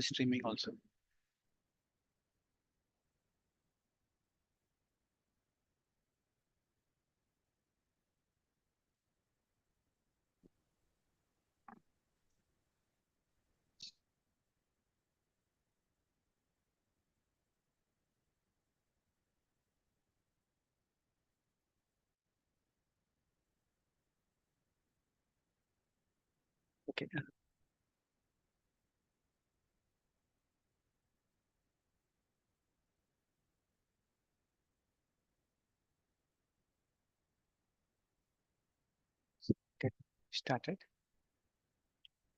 streaming also. Okay. Get started.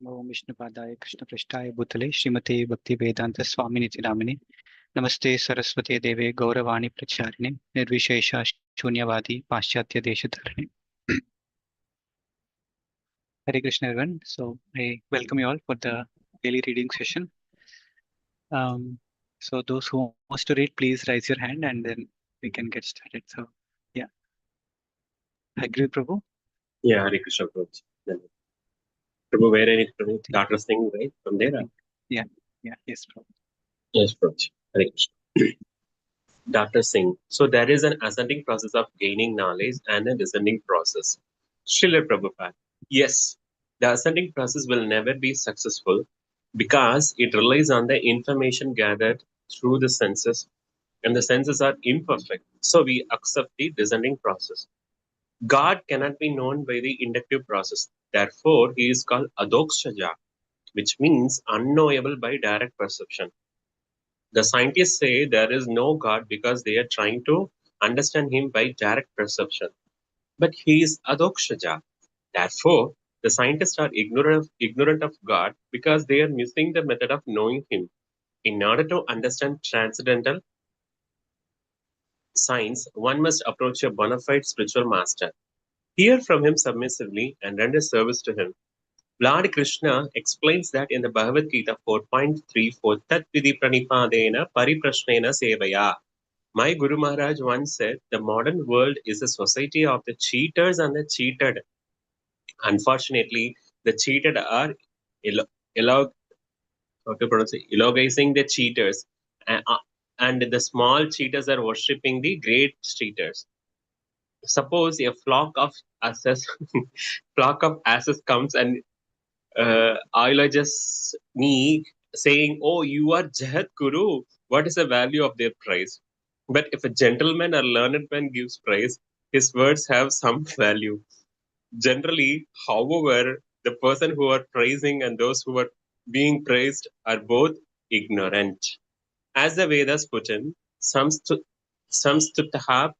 Om Vishnu Padaya Krishna Prasthaya Bhutale Srimate Bhakti Vedanta Swami Niti Namini Namaste Saraswati Deve Gauravani Pracharini Nirvishesha Shunyavadi Paschatya Deshatarani. Hare Krishna everyone. So I welcome you all for the daily reading session. So those who wants to read, please raise your hand and then we can get started. So yeah. Agree, Prabhu? Yeah, Hare Krishna Prabhu. Prabhu, where any Prabhu? Dr. Singh, right? From there? Yeah. Yes, Prabhu. Yes, Prabhu. Hare Krishna. Dr. Singh. So there is an ascending process of gaining knowledge and a descending process. Srila Prabhupada. Yes, the ascending process will never be successful because it relies on the information gathered through the senses, and the senses are imperfect. So we accept the descending process. God cannot be known by the inductive process. Therefore, he is called Adokshaja, which means unknowable by direct perception. The scientists say there is no God because they are trying to understand him by direct perception. But he is Adokshaja. Therefore, the scientists are ignorant of God because they are missing the method of knowing him. In order to understand transcendental science, one must approach a bona fide spiritual master, hear from him submissively, and render service to him. Lord Krishna explains that in the Bhagavad Gita 4.34, Tat Vidhi Pranipadena Pariprashnena Sevaya. My Guru Maharaj once said, the modern world is a society of the cheaters and the cheated. Unfortunately, the cheated are eulogizing the cheaters, and the small cheaters are worshipping the great cheaters. Suppose a flock of asses, flock of asses comes and eulogize me, saying, "Oh, you are Jahat Guru. What is the value of their praise?" But if a gentleman or learned man gives praise, his words have some value. Generally, however, the person who are praising and those who are being praised are both ignorant. As the Vedas put in, samstutaha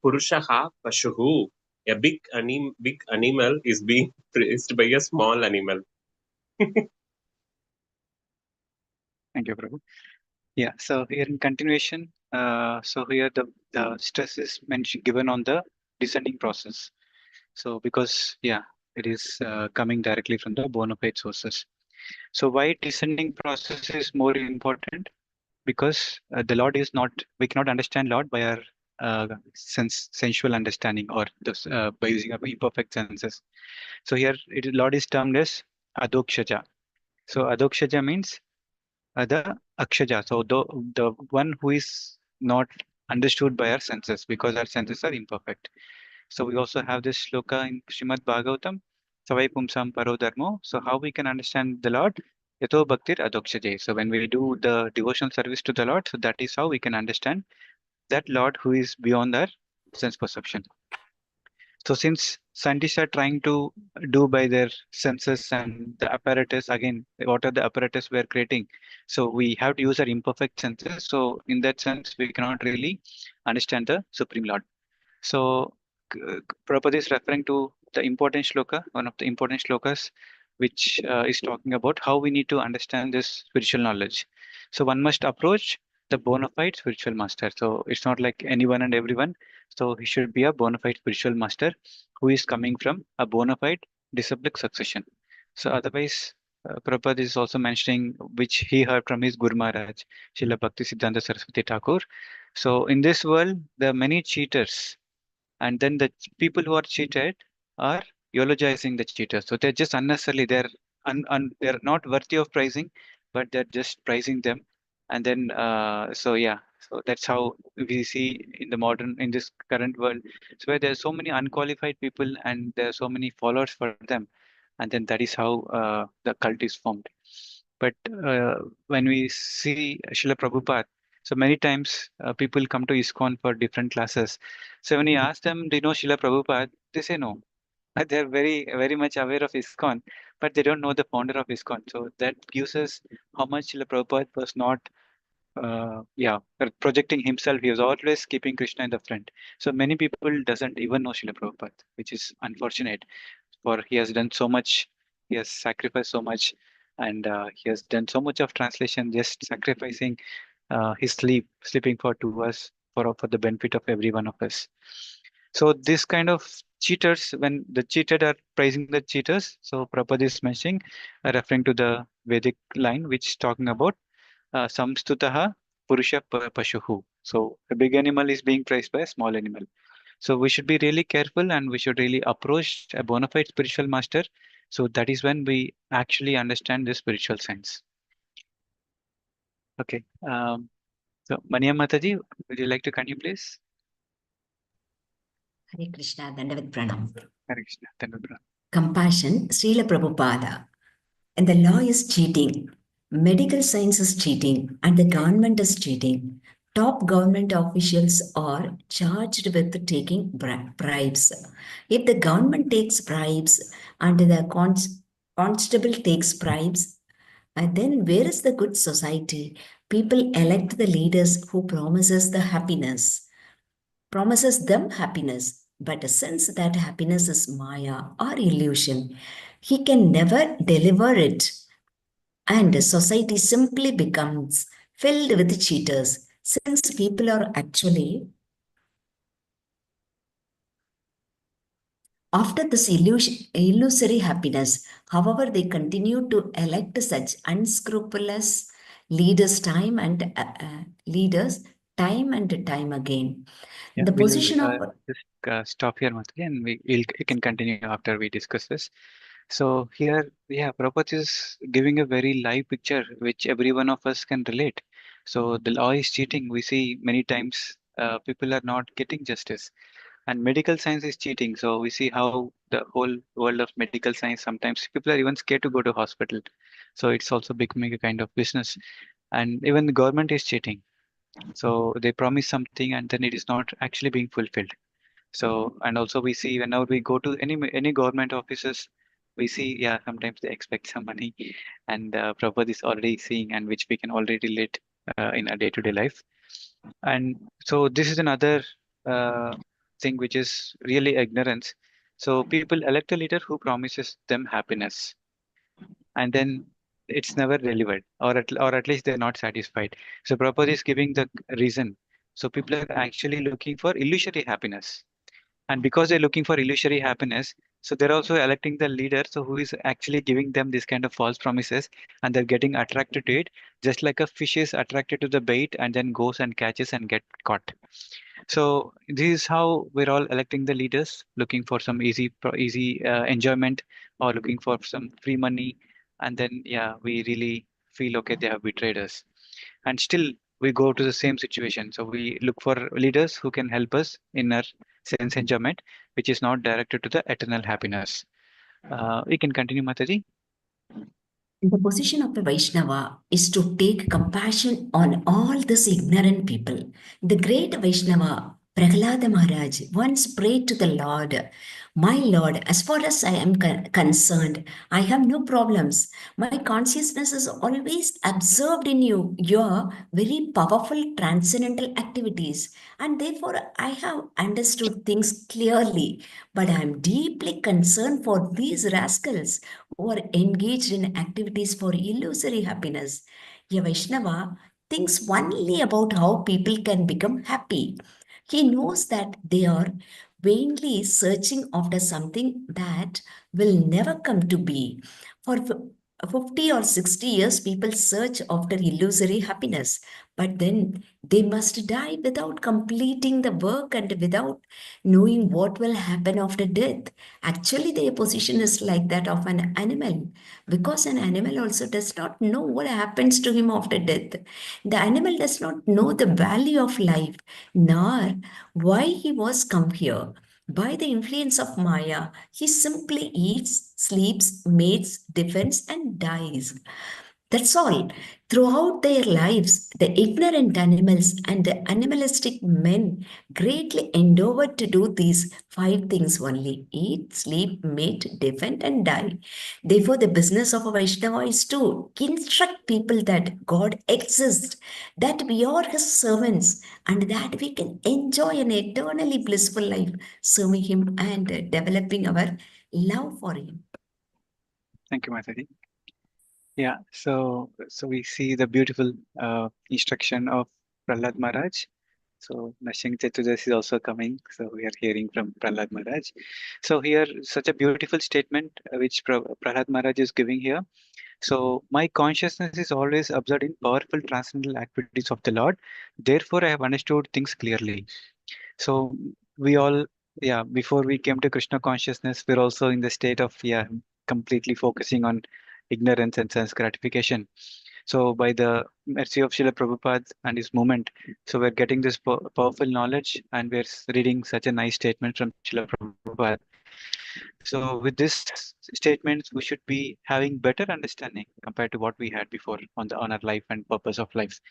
purushaha pashuhu. A big animal is being praised by a small animal. Thank you, Prabhu. Yeah, so here in continuation, so here the stress is mentioned given on the descending process. So because yeah, it is coming directly from the bona fide sources. So why descending process is more important? Because the Lord is not, we cannot understand Lord by our sensual understanding or by using our imperfect senses. So here Lord is termed as Adokshaja. So Adokshaja means the Akshaja. So the one who is not understood by our senses because our senses are imperfect. So we also have this shloka in Srimad Bhagavatam, Savai Pumsam Paro Dharmo. So how we can understand the Lord? Yato Bhaktir Adokshaje. So when we do the devotional service to the Lord, so that is how we can understand that Lord who is beyond our sense perception. So since scientists are trying to do by their senses and the apparatus, again, what are the apparatus we are creating? So we have to use our imperfect senses. So in that sense, we cannot really understand the Supreme Lord. So Prabhupada is referring to the important shloka, one of the important shlokas, which is talking about how we need to understand this spiritual knowledge. So one must approach the bona fide spiritual master. So it's not like anyone and everyone. So he should be a bona fide spiritual master who is coming from a bona fide disciplic succession. So otherwise, Prabhupada is also mentioning which he heard from his Guru Maharaj, Srila Bhakti Siddhanta Saraswati Thakur. So in this world, there are many cheaters, and then the people who are cheated are eulogizing the cheaters. So they're just unnecessarily they're they're not worthy of praising, but they're just pricing them. And then, so yeah, so that's how we see in the modern, in this current world. So where there are so many unqualified people and there are so many followers for them. And then that is how the cult is formed. But when we see Srila Prabhupada, so many times people come to ISKCON for different classes. So when you ask them, do you know Srila Prabhupada? They say no. They're very much aware of ISKCON, but they don't know the founder of ISKCON. So that gives us how much Srila Prabhupada was not, projecting himself. He was always keeping Krishna in the front. So many people doesn't even know Srila Prabhupada, which is unfortunate. For he has done so much, he has sacrificed so much, and he has done so much of translation, just sacrificing his sleeping for to us, for the benefit of every one of us. So this kind of cheaters, when the cheated are praising the cheaters, so Prabhupada is mentioning, referring to the Vedic line, which is talking about samstutaha purusha pashuhu. So a big animal is being praised by a small animal. So we should be really careful and we should really approach a bona fide spiritual master. So that is when we actually understand the spiritual science. Okay. So Maniam Mataji, would you like to continue, please? Hare Krishna, Dandavat Pranam. Hare Krishna, Dandavat Pranam. Compassion, Srila Prabhupada. And the law is cheating. Medical science is cheating and the government is cheating. Top government officials are charged with taking bribes. If the government takes bribes and the constable takes bribes, and then where is the good society? People elect the leaders who promises them happiness. But since that happiness is Maya or illusion, he can never deliver it. And society simply becomes filled with cheaters, since people are actually after this illusory happiness. However, they continue to elect such unscrupulous leaders time and time again. Yeah, The we'll position of just stop here, Mataji, and we can continue after we discuss this. So here, yeah, Prabhupada is giving a very live picture which every one of us can relate. So the law is cheating. We see many times people are not getting justice, and medical science is cheating. So we see how the whole world of medical science, sometimes people are even scared to go to hospital. So it's also becoming a kind of business, and even the government is cheating. So they promise something and then it is not actually being fulfilled. So, and also we see whenever we go to any government offices, we see, yeah, sometimes they expect some money, and Prabhupada is already seeing, and which we can already relate in our day-to-day life. And so this is another thing which is really ignorance. So people elect a leader who promises them happiness, and then it's never delivered, or at least they're not satisfied. So Prabhupada is giving the reason. So people are actually looking for illusory happiness, and because they're looking for illusory happiness, so they're also electing the leader, so who is actually giving them this kind of false promises, and they're getting attracted to it, just like a fish is attracted to the bait and then goes and catches and get caught. So this is how we're all electing the leaders, looking for some easy enjoyment, or looking for some free money, and then yeah, we really feel okay, they have betrayed us, and still we go to the same situation. So we look for leaders who can help us in our sense enjoyment, which is not directed to the eternal happiness. We can continue, Mataji. the position of a Vaishnava is to take compassion on all these ignorant people. The great Vaishnava, Prahlada Maharaj, once prayed to the Lord, "My Lord, as far as I am concerned, I have no problems. My consciousness is always absorbed in you, your very powerful transcendental activities, and therefore I have understood things clearly. But I am deeply concerned for these rascals who are engaged in activities for illusory happiness." A Vaishnava thinks only about how people can become happy. He knows that they are vainly searching after something that will never come to be. For 50 or 60 years, people search after illusory happiness, but then they must die without completing the work and without knowing what will happen after death. Actually, their position is like that of an animal, because an animal also does not know what happens to him after death. The animal does not know the value of life, nor why he was come here. By the influence of Maya, he simply eats, sleeps, mates, defends, and dies. That's all. Throughout their lives, the ignorant animals and the animalistic men greatly endeavored to do these five things only: eat, sleep, mate, defend, and die. Therefore, the business of a Vaishnava is to instruct people that God exists, that we are His servants, and that we can enjoy an eternally blissful life serving Him and developing our love for Him. Thank you, Mataji. Yeah, so we see the beautiful instruction of Prahlad Maharaj. So Nashing Chaturdasi is also coming. So we are hearing from Prahlad Maharaj. So here, such a beautiful statement which Prahlad Maharaj is giving here. So my consciousness is always absorbed in powerful transcendental activities of the Lord. Therefore, I have understood things clearly. So we all, yeah, before we came to Krishna consciousness, we're also in the state of, yeah, completely focusing on ignorance and sense gratification. So by the mercy of Srila Prabhupada and his movement, so we're getting this powerful knowledge, and we're reading such a nice statement from Srila Prabhupada. So with this statements, we should be having better understanding compared to what we had before on our life and purpose of life.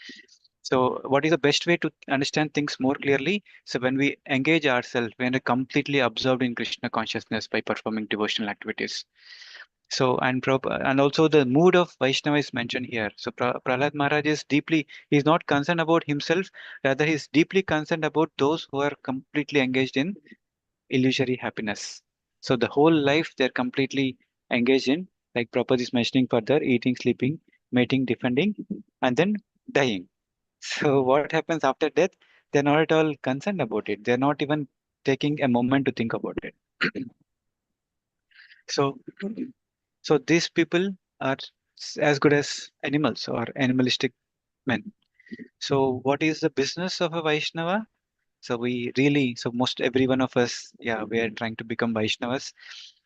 So what is the best way to understand things more clearly? So when we engage ourselves, when we're completely absorbed in Krishna consciousness by performing devotional activities. So and also the mood of Vaishnava is mentioned here. So Prahlad Maharaj is he's not concerned about himself, rather he's deeply concerned about those who are completely engaged in illusory happiness. So the whole life they're completely engaged in, like Prabhupada is mentioning further, eating, sleeping, mating, defending, and then dying. So what happens after death? They're not at all concerned about it. They're not even taking a moment to think about it. So, so these people are as good as animals or animalistic men. So what is the business of a Vaishnava? So most every one of us, yeah, we are trying to become Vaishnavas.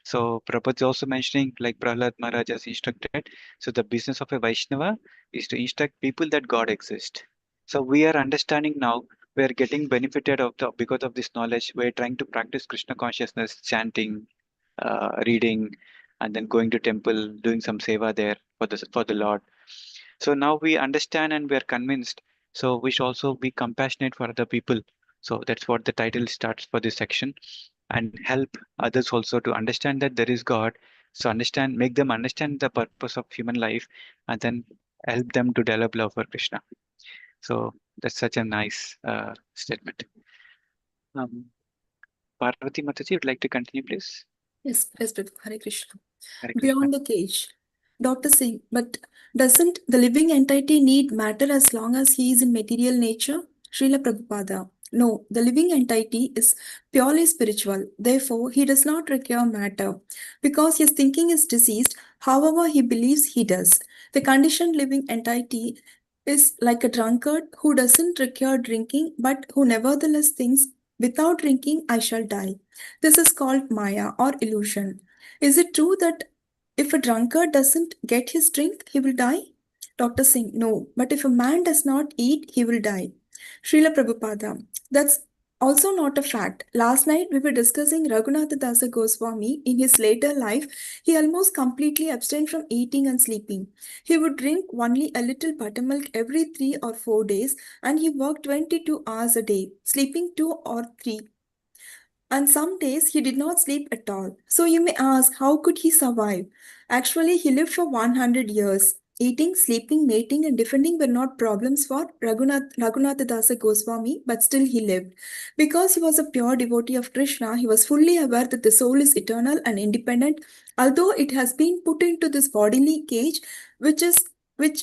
So Prabhupada is also mentioning, like Prahlad Maharaj has instructed. So the business of a Vaishnava is to instruct people that God exists. So we are understanding now. We are getting benefited because of this knowledge. We are trying to practice Krishna consciousness, chanting, reading, and then going to temple, doing some seva there for the Lord. So now we understand and we are convinced. So we should also be compassionate for other people. So that's what the title starts for this section, and help others also to understand that there is God. So make them understand the purpose of human life, and then help them to develop love for Krishna. So that's such a nice statement. Parvati Mataji, would like to continue, please? Yes, Prabhu. Hare Krishna. Hare Krishna. Beyond the cage. Dr. Singh, but doesn't the living entity need matter as long as he is in material nature? Srila Prabhupada. No, the living entity is purely spiritual. Therefore, he does not require matter. Because his thinking is diseased, however, he believes he does. The conditioned living entity is like a drunkard who doesn't require drinking, but who nevertheless thinks, without drinking, I shall die. This is called Maya or illusion. Is it true that if a drunkard doesn't get his drink, he will die? Dr. Singh, no. But if a man does not eat, he will die. Srila Prabhupada, that's also not a fact. Last night we were discussing Raghunatha Dasa Goswami. In his later life, he almost completely abstained from eating and sleeping. He would drink only a little buttermilk every 3 or 4 days, and he worked 22 hours a day, sleeping 2 or 3. And some days he did not sleep at all. So you may ask, how could he survive? Actually, he lived for 100 years. Eating, sleeping, mating, and defending were not problems for Raghunatha Dasa Goswami, but still he lived. Because he was a pure devotee of Krishna, he was fully aware that the soul is eternal and independent, although it has been put into this bodily cage, which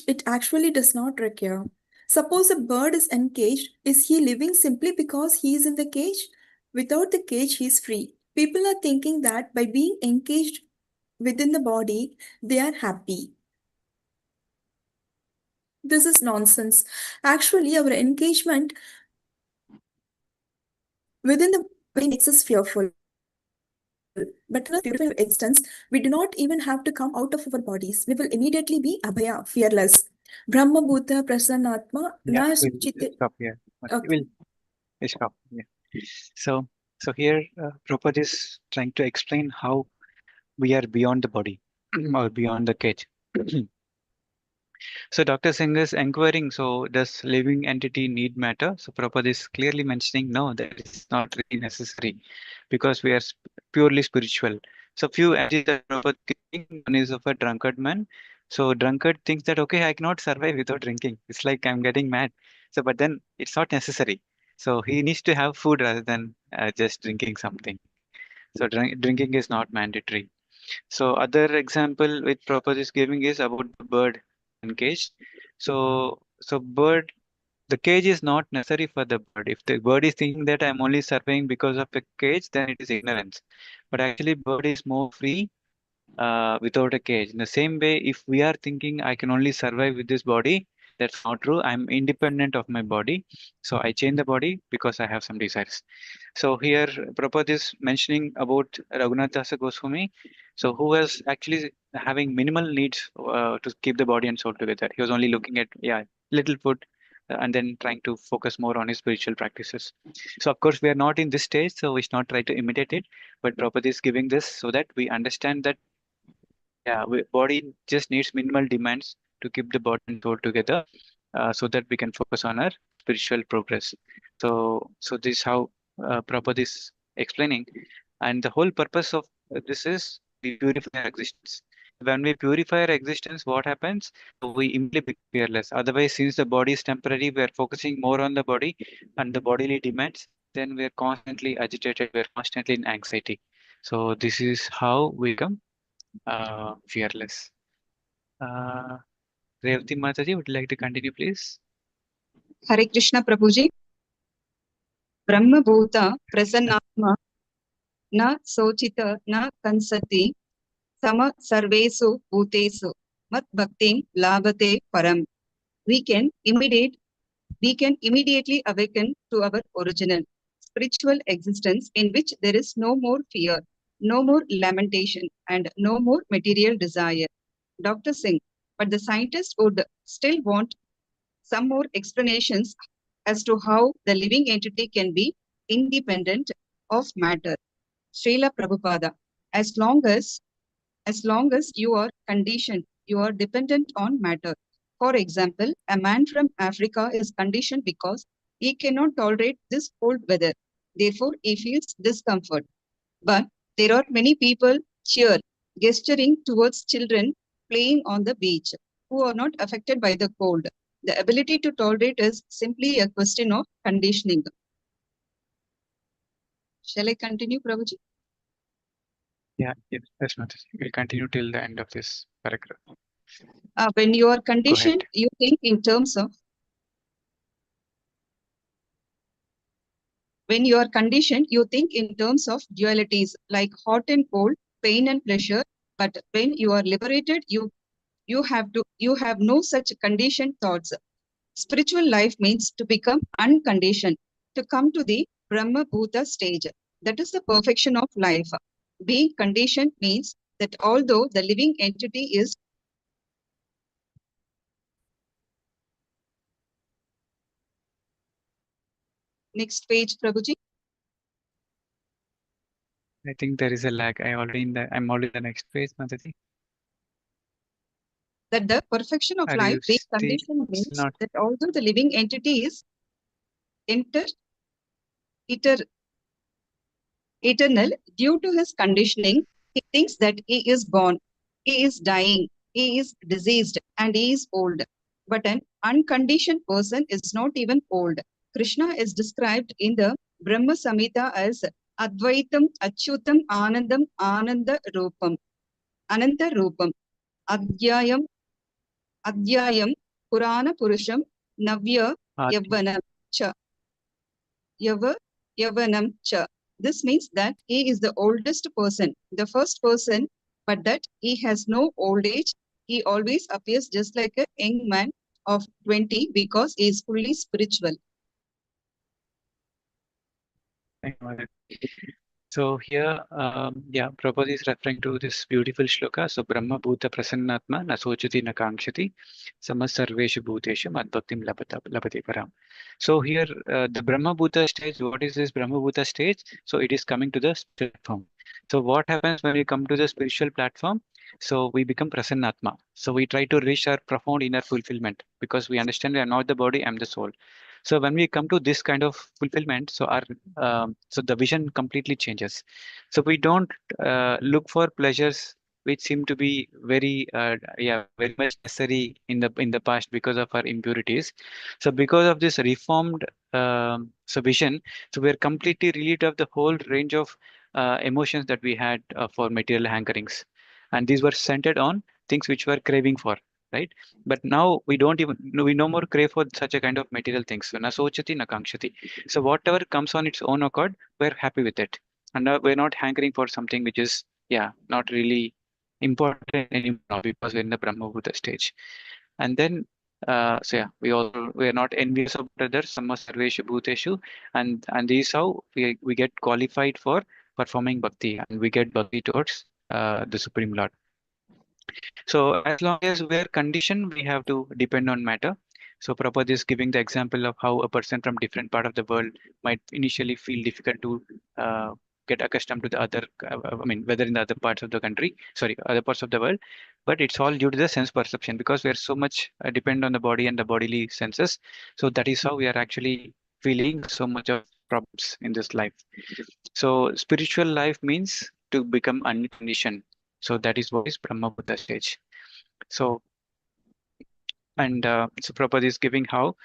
it actually does not require. Suppose a bird is encaged, is he living simply because he is in the cage? Without the cage, he is free. People are thinking that by being encaged within the body, they are happy. This is nonsense. Actually, our engagement within the brain makes us fearful. But in a purified existence, we do not even have to come out of our bodies. We will immediately be abhaya, fearless. Brahma Bhuta Prasannatma Yeah, Na we'll Suchite. stop here. Okay. We'll stop. Yeah. So here, Prabhupada is trying to explain how we are beyond the body or beyond the cage. So Dr. Singh is inquiring, so does living entity need matter? So Prabhupada is clearly mentioning, no, that is not really necessary because we are purely spiritual. So few edges that Prabhupada is giving, one is of a drunkard man. So drunkard thinks that, okay, I cannot survive without drinking. It's like I'm getting mad. So, but then it's not necessary. So he needs to have food rather than just drinking something. So drinking is not mandatory. So other example which Prabhupada is giving is about the bird and cage. So bird, the cage is not necessary for the bird. If the bird is thinking that I'm only surviving because of a cage, then it is ignorance. But actually, bird is more free without a cage. In the same way, if we are thinking I can only survive with this body, that's not true. I'm independent of my body. So I change the body because I have some desires. So here Prabhupada is mentioning about Raghunath Dasa Goswami. So who was actually having minimal needs to keep the body and soul together. He was only looking at little food and then trying to focus more on his spiritual practices. So of course we are not in this stage, so we should not try to imitate it. But Prabhupada is giving this so that we understand that body just needs minimal demands to keep the body and soul together, so that we can focus on our spiritual progress. So this is how Prabhupada is explaining, and the whole purpose of this is we purify our existence. When we purify our existence, what happens? We immediately become fearless. Otherwise, since the body is temporary, we are focusing more on the body and the bodily demands. Then we are constantly agitated. We are constantly in anxiety. So this is how we become fearless. Revati Mataji, would you like to continue, please? Hare Krishna Prabhuji. Brahma Bhuta Prasannatma Na Sochita Na Kansati Sama Sarvesu Bhutesu Mat Bhaktim Labhate Param. We can immediately awaken to our original spiritual existence in which there is no more fear, no more lamentation, and no more material desire. Dr. Singh, but the scientists would still want some more explanations as to how the living entity can be independent of matter. Srila Prabhupada, as long as you are conditioned, you are dependent on matter. For example, a man from Africa is conditioned because he cannot tolerate this cold weather. Therefore, he feels discomfort. But there are many people here gesturing towards children playing on the beach who are not affected by the cold. The ability to tolerate is simply a question of conditioning. Shall I continue, Prabhuji? Yes, Mataji. We'll continue till the end of this paragraph. When you are conditioned, you think in terms of dualities like hot and cold, pain and pleasure. But when you are liberated, you have no such conditioned thoughts. Spiritual life means to become unconditioned, to come to the Brahma Bhuta stage. That is the perfection of life. Being conditioned means that although the living entity is next page, Prabhuji. I think there is a lag. I'm already in the next page, Mataji. That the perfection of Are life, you being still conditioned means not? that although the living entity is eternal, due to his conditioning, he thinks that he is born, he is dying, he is diseased, and he is old. But an unconditioned person is not even old. Krishna is described in the Brahma Samhita as Advaitam Achyutam Anandam Ananda Rupam. Ananta Rupam. Adhyayam Purana Purusham Navya Yavanam Cha. Yavanam Cha. This means that he is the oldest person, the first person, but that he has no old age. He always appears just like a young man of 20 because he is fully spiritual. Thank you, Madam. So here, Prabhupada is referring to this beautiful shloka. So Brahma Bhuta Prasannatma Nasochati Nakangshati Samasarveshu Bhuteshu Madbhaktim Labati Param. So here, the Brahma Bhuta stage, what is this Brahma Bhuta stage? So it is coming to the platform. So what happens when we come to the spiritual platform? So we become Prasannatma. So we try to reach our profound inner fulfillment because we understand we are not the body, I am the soul. So when we come to this kind of fulfillment, so our so the vision completely changes. So we don't look for pleasures which seem to be very very much necessary in the past because of our impurities. So because of this reformed so vision, so we are completely relieved of the whole range of emotions that we had for material hankerings, and these were centered on things which we were craving for, right? But now we don't even we no more crave for such a kind of material things. So na sochati na kankshati. So whatever comes on its own accord, we're happy with it, and we're not hankering for something which is not really important anymore because we're in the Brahma Bhuta stage. And then we are not envious of others. Samma sarveshu bhuteshu, and this is how we get qualified for performing bhakti, and we get bhakti towards the Supreme Lord. So as long as we are conditioned, we have to depend on matter. So Prabhupada is giving the example of how a person from different part of the world might initially feel difficult to get accustomed to the other, whether in the other parts of the country, other parts of the world, but it's all due to the sense perception because we are so much depend on the body and the bodily senses. So that is how we are actually feeling so much of problems in this life. So spiritual life means to become unconditioned. So that is what is Brahma Bhuta stage. So, and so Prabhupada is giving how,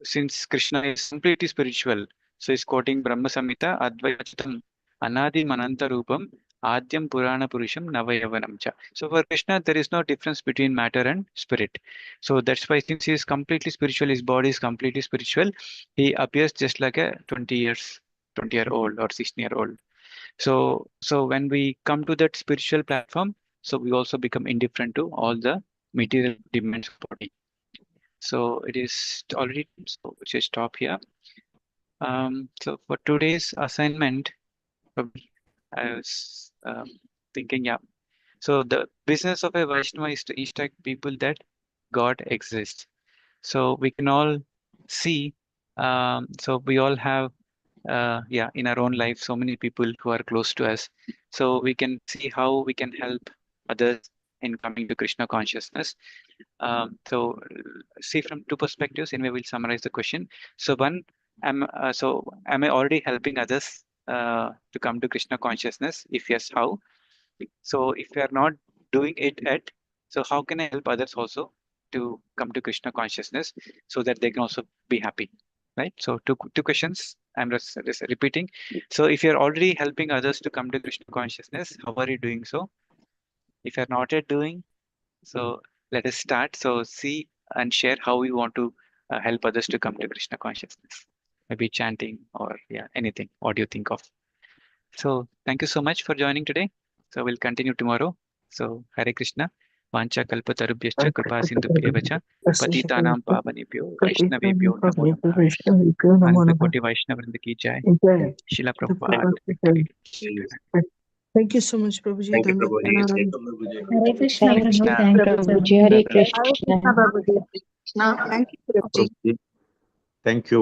since Krishna is completely spiritual, so he's quoting Brahma Samhita, Advaitam Anadi Mananta Rupam Adyam Purana Purusham Navayavanam Cha. So for Krishna, there is no difference between matter and spirit. So that's why since he is completely spiritual, his body is completely spiritual, he appears just like a 20-year-old or 16-year-old. So when we come to that spiritual platform, so we also become indifferent to all the material demands of body. So it is already, so we should stop here. So for today's assignment, I was thinking, so the business of a Vaishnava is to instruct people that God exists. So we can all see, so we all have in our own life, so many people who are close to us. So we can see how we can help others in coming to Krishna consciousness. So see from two perspectives, and we will summarize the question. So one, am I already helping others to come to Krishna consciousness? If yes, how? So if we are not doing it yet, so how can I help others also to come to Krishna consciousness so that they can also be happy? Right. So two questions. I'm just repeating. So if you're already helping others to come to Krishna consciousness, how are you doing so? If you're not yet doing, so let us start. So see and share how we want to help others to come to Krishna consciousness. Maybe chanting or anything. What do you think of? So thank you so much for joining today. So we'll continue tomorrow. So Hare Krishna. Vancha kalpatarubhyascha kripa sindhubhyevacha patitanam pavanebhyo vaishnavebhyo namo namah. Ananta Vaishnavrinda ki jai. Srila Prabhupada. Thank you so much, Prabhuji. Thank you, Prabhuji. Hare Krishna, Hare Prabhu. Krishna. Thank you, Prabhuji. Hare Krishna. Thank you, Prabhuji. Thank you.